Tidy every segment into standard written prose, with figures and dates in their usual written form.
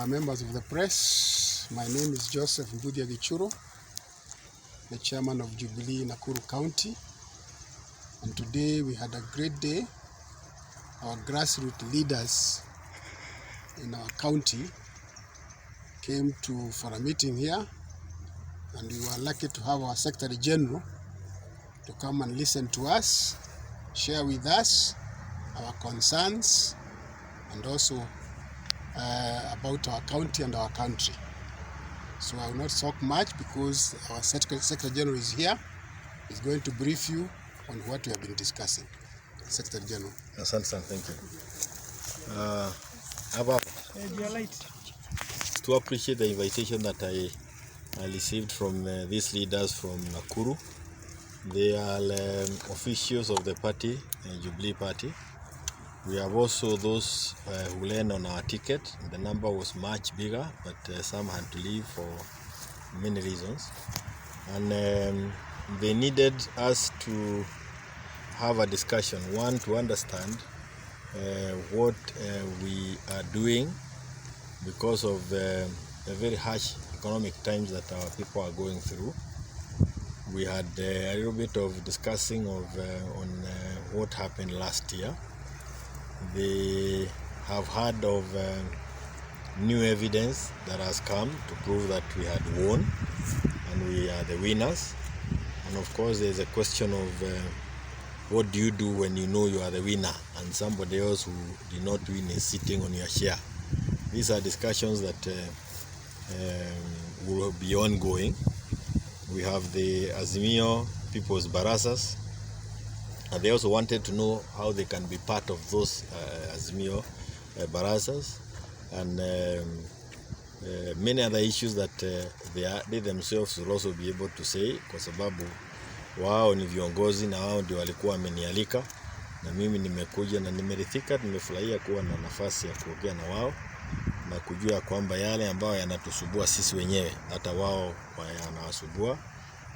Members of the press, my name is Joseph Gichuru, the chairman of Jubilee Nakuru County, and today we had a great day. Our grassroots leaders in our county came for a meeting here, and we were lucky to have our Secretary General to come and listen to us, share with us our concerns, and also about our county and our country. So I will not talk much because our Secretary General is here. He's going to brief you on what we have been discussing. Secretary General. Thank you. To appreciate the invitation that I received from these leaders from Nakuru. They are officials of the party, Jubilee Party. We have also those who learned on our ticket. The number was much bigger, but some had to leave for many reasons. And they needed us to have a discussion. One, to understand what we are doing because of the very harsh economic times that our people are going through. We had a little bit of discussing on what happened last year. They have heard of new evidence that has come to prove that we had won and we are the winners. And of course there's a question of what do you do when you know you are the winner and somebody else who did not win is sitting on your share. These are discussions that will be ongoing. We have the Azimio People's Barazas, and they also wanted to know how they can be part of those Azimio Barazas, and many other issues that they themselves will also be able to say, kwa sababu wao ni viongozi na wao ndio walikuwa wamenialika na mimi nimekuja na nimeridhika, nimefurahia kuwa na nafasi ya kuongea na wao na kujua kwamba yale ambayo yanatusubua sisi wenyewe hata wao yanawasubua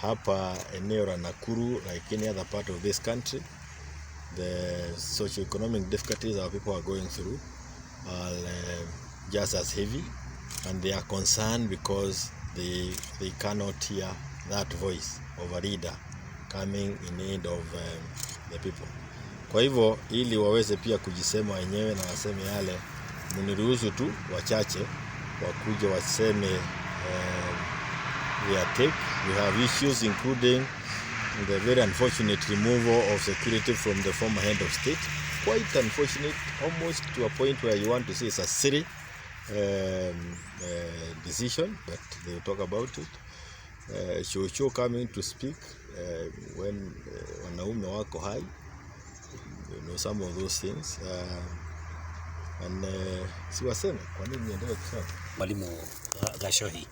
hapa eneo la Nakuru, like any other part of this country. The socio-economic difficulties our people are going through are just as heavy, and they are concerned because they cannot hear that voice of a leader coming in aid of the people. Kwa hivyo ili waweze pia kujisema wenyewe na waseme yale, mniruhusu tu wachache wakuja waseme their take. We have issues including the very unfortunate removal of security from the former head of state. Quite unfortunate, almost to a point where you want to say it's a silly decision, but they will talk about it. Chocho coming to speak when wanaume wako hai, you know, some of those things. And siwaseme kwa nini niendelee kusema Mwalimu Gashohi.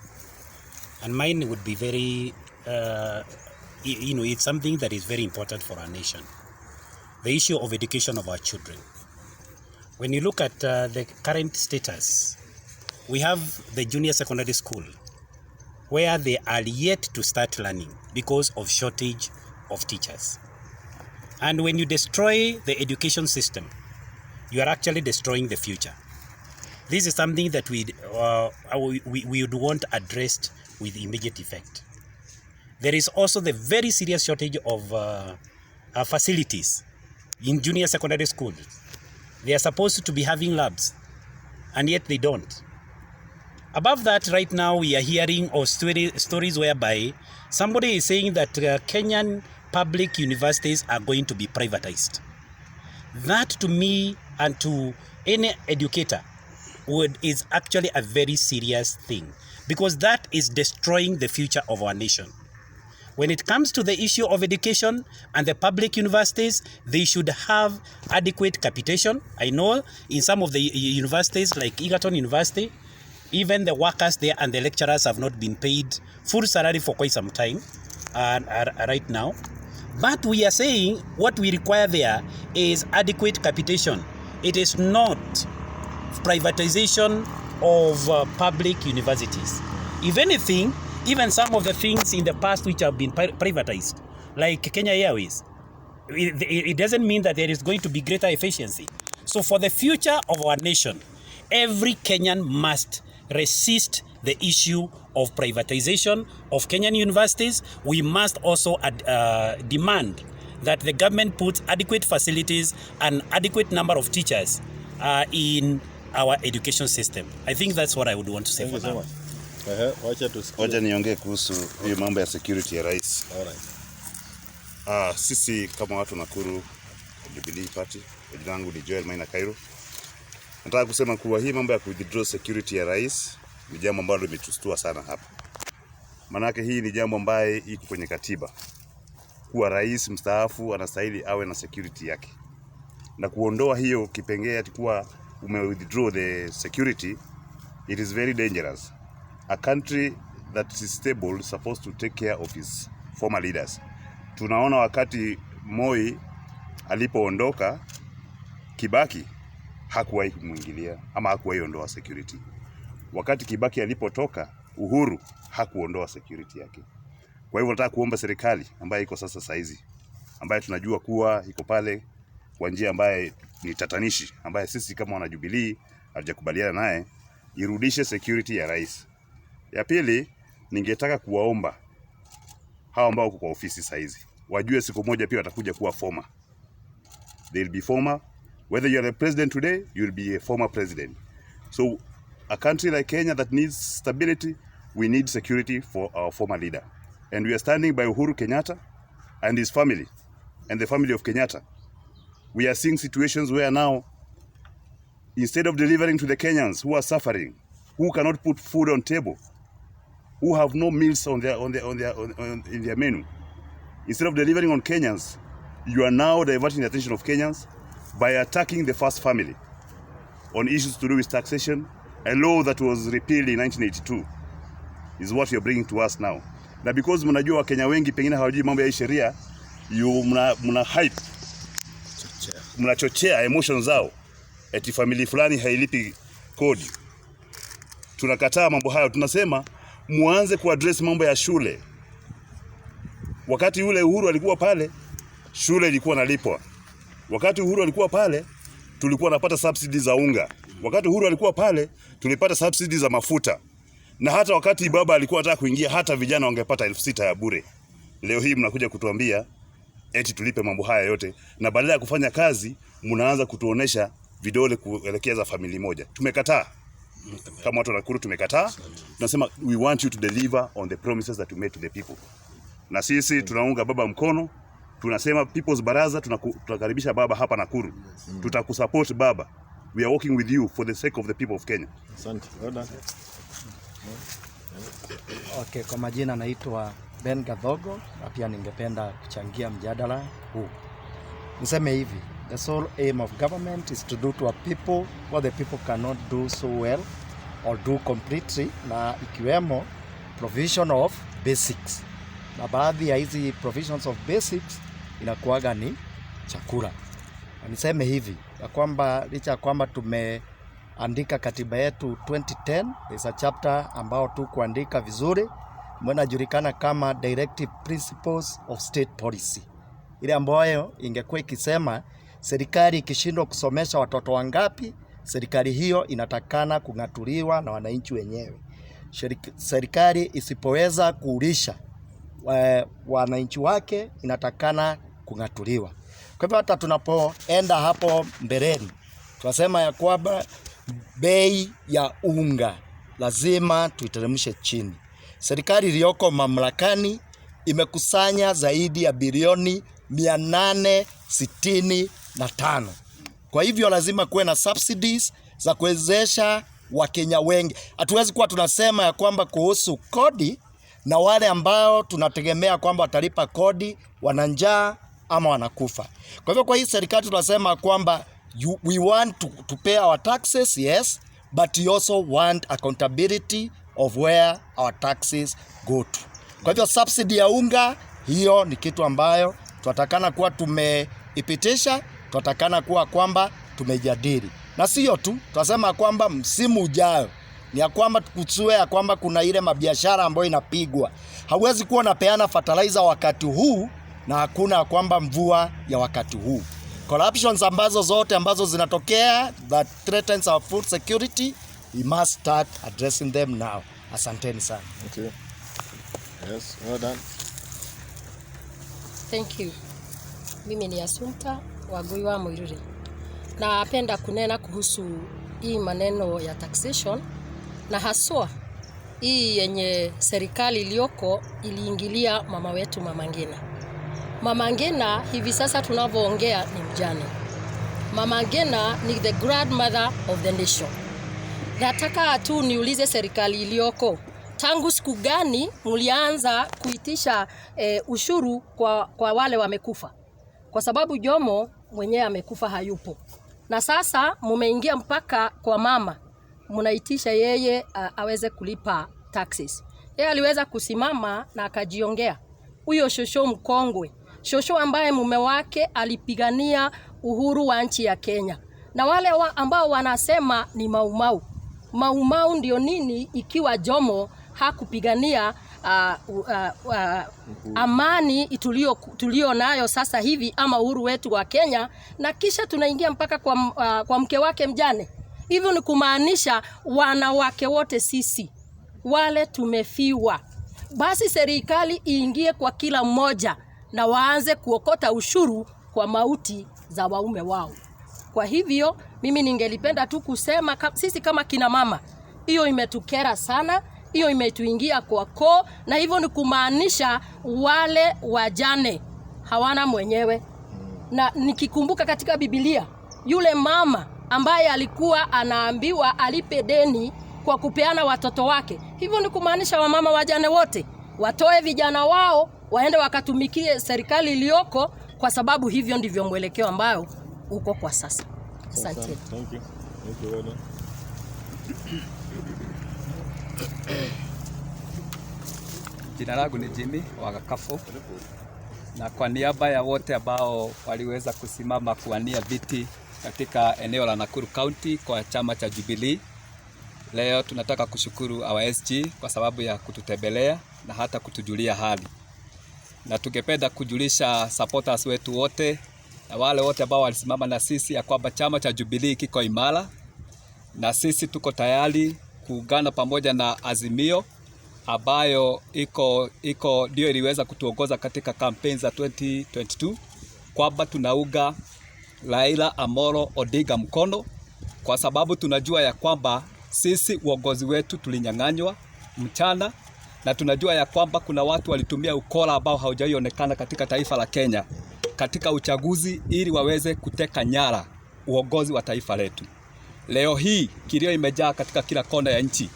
And mine would be very it's something that is very important for our nation, the issue of education of our children. When you look at the current status, we have the junior secondary school where they are yet to start learning because of shortage of teachers. And when you destroy the education system, you are actually destroying the future. This is something that we would want addressed with immediate effect. There is also the very serious shortage of facilities in junior secondary schools. They are supposed to be having labs, and yet they don't. Above that, right now we are hearing of stories whereby somebody is saying that Kenyan public universities are going to be privatized. That to me and to any educator is actually a very serious thing, because that is destroying the future of our nation. When it comes to the issue of education and the public universities, they should have adequate capitation. I know in some of the universities like Egerton University, even the workers there and the lecturers have not been paid full salary for quite some time right now. But we are saying what we require there is adequate capitation. It is not privatization of public universities. If anything, even some of the things in the past which have been privatized, like Kenya Airways, it doesn't mean that there is going to be greater efficiency. So for the future of our nation, every Kenyan must resist the issue of privatization of Kenyan universities. We must also demand that the government puts adequate facilities and adequate number of teachers in our education system. I think that's what I would want to say. Thank you now. So much. Wacha niongee kuhusu hiyo mambo ya security ya rais. Alright. Sisi kama watu Nakuru Jubilee Party, jina langu ni Joel Maina Cairo. Nataka kusema kuwa hii mambo ya withdraw security ya rais ni jambo ambalo limetustua sana hapa. Manake hii ni jambo ambaye iko kwenye katiba. Kuwa rais mstaafu anastahili awe na security yake. Na kuondoa hiyo kipengele atakuwa withdraw the security, it is very dangerous. A country that is stable is supposed to take care of its former leaders. Tunaona wakati Moi alipoondoka, Kibaki hakuwahi kumwingilia ama hakuwahi ondoa security. Wakati Kibaki alipotoka, Uhuru hakuondoa security yake. Kwa hivyo nataka kuomba serikali ambayo iko sasa saizi, ambayo tunajua kuwa iko pale kwa njia ambaye ni tatanishi, ambaye sisi kama wana Jubilee hatujakubaliana naye, irudishe security ya rais. Ya pili, ningetaka kuwaomba hao ambao kwa ofisi saizi wajue siku moja pia watakuja kuwa former. They'll be former. Whether you are the president today, you'll be a former president. So a country like Kenya that needs stability, we need security for our former leader. And we are standing by Uhuru Kenyatta and his family and the family of Kenyatta. We are seeing situations where now, instead of delivering to the Kenyans who are suffering, who cannot put food on table, who have no meals in their menu, instead of delivering on Kenyans, you are now diverting the attention of Kenyans by attacking the first family on issues to do with taxation, a law that was repealed in 1982, is what you're bringing to us now. Na because mnajua Wakenya wengi pengine hawajui mambo ya sheria, mna hype, mnachochea emotions zao, eti family fulani hailipi kodi. Tunakataa mambo hayo. Tunasema muanze kuaddress mambo ya shule. Wakati ule Uhuru alikuwa pale, shule ilikuwa nalipwa. Wakati Uhuru alikuwa pale, tulikuwa napata subsidies za unga. Wakati Uhuru alikuwa pale, tulipata subsidies za mafuta. Na hata wakati baba alikuwa anataka kuingia, hata vijana wangepata 6,000 ya bure. Leo hii mnakuja kutuambia eti tulipe mambo haya yote, na badala ya kufanya kazi mnaanza kutuonesha vidole kuelekeza family moja. Tumekataa. Kama watu wa Nakuru tumekataa. Tunasema we want you to deliver on the promises that you made to the people. Na sisi tunaunga baba mkono. Tunasema People's Baraza tunakaribisha baba hapa Nakuru. Tutakusupport baba. We are working with you for the sake of the people of Kenya. Asante. Okay, kwa majina naitwa Ben Gadhogo na pia ningependa kuchangia mjadala huu. Niseme hivi, the sole aim of government is to do to our people what the people cannot do so well or do completely, na ikiwemo provision of basics. Na baadhi ya hizi provisions of basics inakuwaga ni chakula. Na niseme hivi, ya kwamba licha ya kwamba tumeandika katiba yetu 2010, there's a chapter ambao tu kuandika vizuri, inajulikana kama Directive Principles of State Policy. Ile ambayo ingekuwa ikisema serikali ikishindwa kusomesha watoto wangapi, serikali hiyo inatakana kung'atuliwa na wananchi wenyewe. Serikali isipoweza kuulisha wananchi wake inatakana kung'atuliwa. Kwa hivyo hata tunapoenda hapo mbeleni, tunasema ya kwamba bei ya unga lazima tuiteremshe chini. Serikali iliyoko mamlakani imekusanya zaidi ya bilioni 865. Kwa hivyo lazima kuwe na subsidies za kuwezesha Wakenya wengi. Hatuwezi kuwa tunasema ya kwamba kuhusu kodi na wale ambao tunategemea kwamba watalipa kodi wana njaa ama wanakufa. Kwa hivyo kwa hii serikali tunasema kwamba we want to pay our taxes, yes, but we also want accountability of where our taxes go to. Kwa hivyo subsidy ya unga, hiyo ni kitu ambayo tunatakana kuwa tumeipitisha, tunatakana kuwa kwamba tumejadili. Na sio tu, tunasema kwamba msimu ujao ni ya kwamba tukusue ya kwamba kuna ile mabiashara ambayo inapigwa. Hauwezi kuwa unapeana fertilizer wakati huu na hakuna kwamba mvua ya wakati huu. Corruptions ambazo zote ambazo zinatokea that threatens our food security, We must start addressing them now. Asanteni sana. Okay. Yes, well done. Thank you. Mimi ni Assumpta Wagui wa Muiruri. Napenda kunena kuhusu hii maneno ya taxation na haswa hii yenye serikali iliyoko iliingilia mama wetu Mama Ngina. Mama Ngina hivi sasa tunavyoongea ni mjane. Mama Ngina ni the grandmother of the nation. Nataka tu niulize serikali iliyoko, tangu siku gani mlianza kuitisha ushuru kwa wale wamekufa? Kwa sababu Jomo mwenyewe amekufa, hayupo. Na sasa mumeingia mpaka kwa mama, mnaitisha yeye aweze kulipa taxes. Yeye aliweza kusimama na akajiongea. Huyo shosho mkongwe, shosho ambaye mume wake alipigania uhuru wa nchi ya Kenya. Na wale ambao wanasema ni maumau. Maumau ndio nini ikiwa Jomo hakupigania amani tulio nayo sasa hivi ama uhuru wetu wa Kenya, na kisha tunaingia mpaka kwa mke wake mjane. Hivyo ni kumaanisha wanawake wote sisi wale tumefiwa. Basi serikali iingie kwa kila mmoja na waanze kuokota ushuru kwa mauti za waume wao. Kwa hivyo mimi ningelipenda tu kusema sisi kama kina mama, hiyo imetukera sana, hiyo imetuingia kwa koo, na hivyo ni kumaanisha wale wajane hawana mwenyewe. Na nikikumbuka katika Biblia, yule mama ambaye alikuwa anaambiwa alipe deni kwa kupeana watoto wake. Hivyo ni kumaanisha wamama wajane wote watoe vijana wao waende wakatumikie serikali iliyoko, kwa sababu hivyo ndivyo mwelekeo ambao uko kwa sasa. Asante. Thank you. Thank you very much. Jina langu ni Jimmy Wagakafu, na kwa niaba ya wote ambao waliweza kusimama kuwania viti katika eneo la Nakuru County kwa chama cha Jubilee, leo tunataka kushukuru our SG kwa sababu ya kututembelea na hata kutujulia hali. Na tungependa kujulisha supporters wetu wote na wale wote ambao walisimama na sisi ya kwamba chama cha Jubilee kiko imara, na sisi tuko tayari kuungana pamoja na Azimio ambayo iko ndio iliweza kutuongoza katika campaign za 2022, kwamba tunauga Raila Amolo Odinga mkono, kwa sababu tunajua ya kwamba sisi uongozi wetu tulinyang'anywa mchana, na tunajua ya kwamba kuna watu walitumia ukora ambao haujaionekana katika taifa la Kenya katika uchaguzi ili waweze kuteka nyara uongozi wa taifa letu. Leo hii kilio imejaa katika kila kona ya nchi,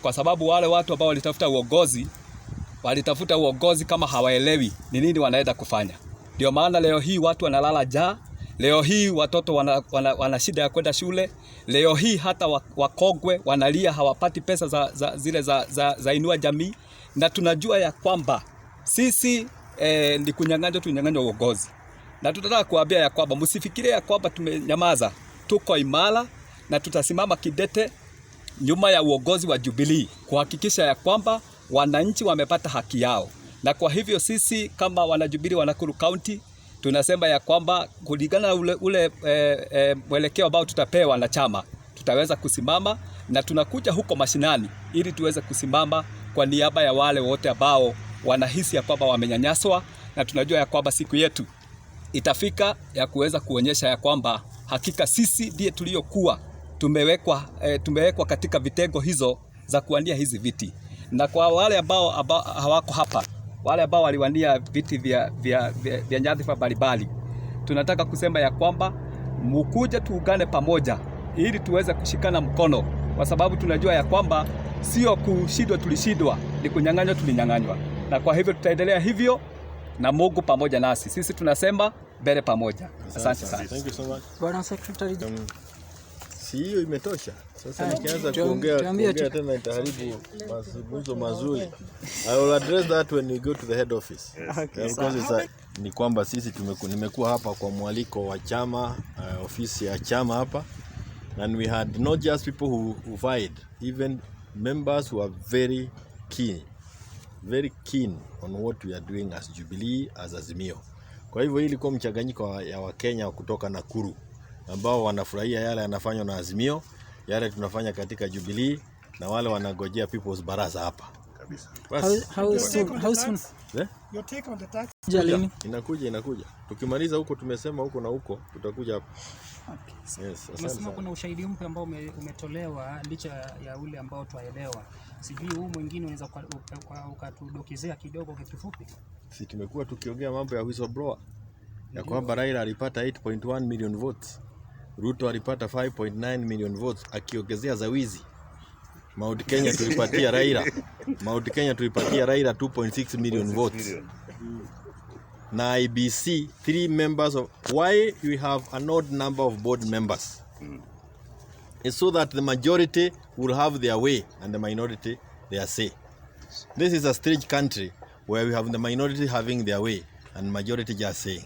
kwa sababu wale watu ambao walitafuta uongozi kama hawaelewi ni nini wanaenda kufanya. Ndio maana leo hii watu wanalala njaa, leo hii watoto wana shida ya kwenda shule, leo hii hata wakongwe wanalia hawapati pesa zile za inua jamii, na tunajua ya kwamba sisi ni tunyang'anywa uongozi. Na tutataka kuambia ya kwamba msifikirie ya kwamba tumenyamaza, tuko imara na tutasimama kidete nyuma ya uongozi wa Jubilee kuhakikisha ya kwamba wananchi wamepata haki yao. Na kwa hivyo sisi kama wana Jubilee wa Nakuru County tunasema ya kwamba kulingana na ule mwelekeo ambao tutapewa na chama, tutaweza kusimama, na tunakuja huko mashinani ili tuweze kusimama kwa niaba ya wale wote ambao wanahisi ya kwamba wamenyanyaswa, na tunajua ya kwamba siku yetu itafika ya kuweza kuonyesha ya kwamba hakika sisi ndiye tuliokuwa tumewekwa katika vitengo hizo za kuwania hizi viti. Na kwa wale ambao hawako hapa, wale ambao waliwania viti vya nyadhifa mbalimbali, tunataka kusema ya kwamba mkuje tuungane pamoja ili tuweze kushikana mkono, kwa sababu tunajua ya kwamba sio kushindwa tulishindwa, ni kunyang'anywa tulinyang'anywa. Na kwa hivyo tutaendelea hivyo na Mungu pamoja nasi. Sisi tunasema mbele pamoja. Asante sana. Thank you so much. Bwana Secretary. Si hiyo imetosha. Sasa nikianza kuongea tena itaharibu mazungumzo mazuri. I will address that when we go to the head office. Okay, ni kwamba sisi nimekuwa hapa kwa mwaliko wa chama, ofisi ya chama hapa, and we had not just people who vied, even members who are very keen on what we are doing as Jubilee, as Azimio. Kwa hivyo hii ilikuwa mchanganyiko ya Wakenya kutoka Nakuru ambao wanafurahia yale yanafanywa na Azimio, yale tunafanya katika Jubilee na wale wanagojea people's baraza hapa. Kabisa. How soon? Your take on the tax? Inakuja. Tukimaliza huko tumesema huko na huko tutakuja hapa. Okay. Yes, Unasema kuna ushahidi mpya ambao umetolewa licha ya ule ambao twaelewa. Sijui huu mwingine unaweza ukatudokezea kidogo kwa kifupi? Si tumekuwa tukiongea mambo ya whistleblower. Ya kwamba Raila alipata 8.1 million votes. Ruto alipata 5.9 million votes akiongezea za wizi. Mount Kenya tulipatia Raila 2.6 million votes. Na IBC 3 members of why we have an odd number of board members. It's so that the majority will have their way and the minority their say. This is a strange country where we have the minority having their way and majority just saying.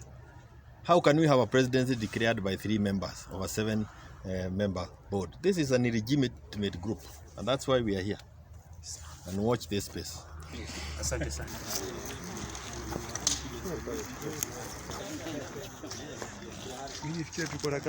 How can we have a presidency declared by 3 members of a 7 member board? This is an illegitimate group, and that's why we are here. And watch this space. Asante sana. Mimi tuko na